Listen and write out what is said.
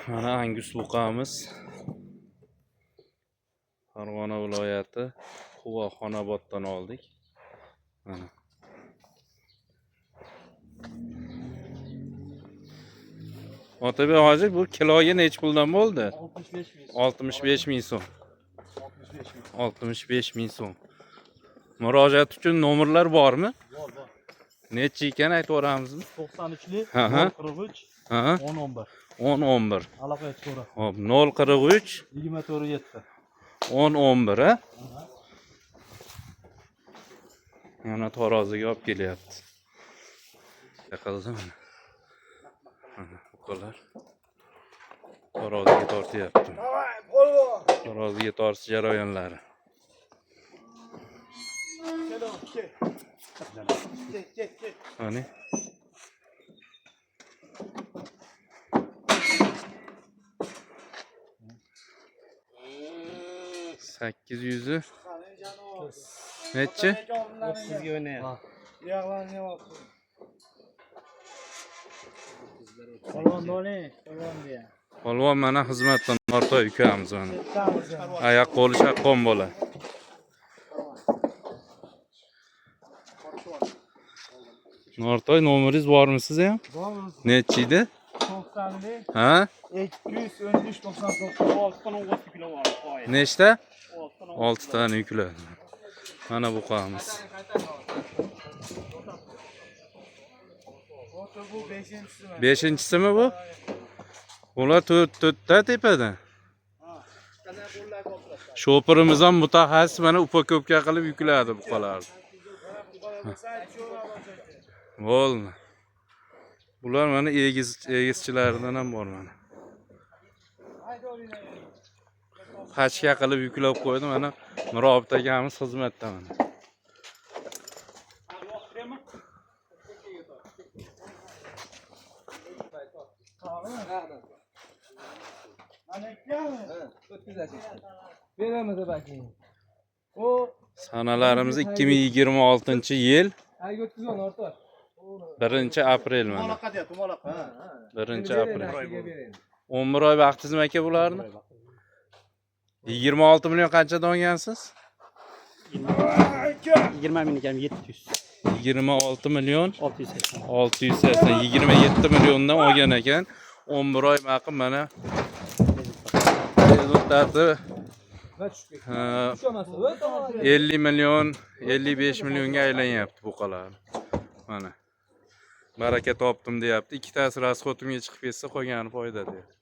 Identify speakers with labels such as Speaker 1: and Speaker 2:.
Speaker 1: Mana Angus buqamiz. Farg'ona viloyati Quva Xonoboddan oldik. Mana. Otabek hoji bu kiloga necha puldan bo'ldi? 65 ming so'm. 65 ming so'm. Murojaat uchun nomerlar bormi?
Speaker 2: Bor.
Speaker 1: Necha ekan aytib o'ramizmi?
Speaker 2: 93lik 043
Speaker 1: Ha.
Speaker 2: 1011.
Speaker 1: 10-11.
Speaker 2: Aloqa etib
Speaker 1: Hop, 043
Speaker 2: 24
Speaker 1: 10-11 ha? Yana taroziga olib kelyapti. Yaqildim. Mana buqalar. Taroziga tortyapti. Taroziga tortish jarayonlari. Hani? Sakkiz yüzü. Neçe?
Speaker 2: Sizga o'ynayapti.
Speaker 1: Polvon mana xizmatdan Nortoy ukamiz mana. Oyoq qo'li shaqqon bola. Nortoy nomeringiz bormi sizda ham?
Speaker 2: Bormi?
Speaker 1: Necha edi?
Speaker 2: 90lik
Speaker 1: Ha?
Speaker 2: 213 99 6 kilo bor.
Speaker 1: Nechta? 6 tane yukladi. Mana buqamiz.
Speaker 2: Bu 5-chisimi?
Speaker 1: 5-chisimi bu? Ular 4ta tepada. Shopirimiz ham mutaxassis mana upa-ko'pga qilib yukladi buqalarni. Bo'ldi. Bular mana egizchilaridan ham bor mana. Pachka qilib yuklab qo'ydim mana Mirobit akamiz xizmatda mana. Sanalarimiz 2026-yil 1-aprel mana. 1-aprel. 11 oy vaqtizmi aka bularni? 26 million qanchadan olgansiz?
Speaker 2: 20 ming ekan 700.
Speaker 1: 26 million
Speaker 2: 680.
Speaker 1: 680 27 milliondan olgan ekan. 11 oy maqim mana. Rezultati 50 million 55 millionga aylanyapti buqalar. Mana. Baraka topdim deyapti. Ikkitasi rasxotimga chiqib ketsa qolgani foyda deyapti.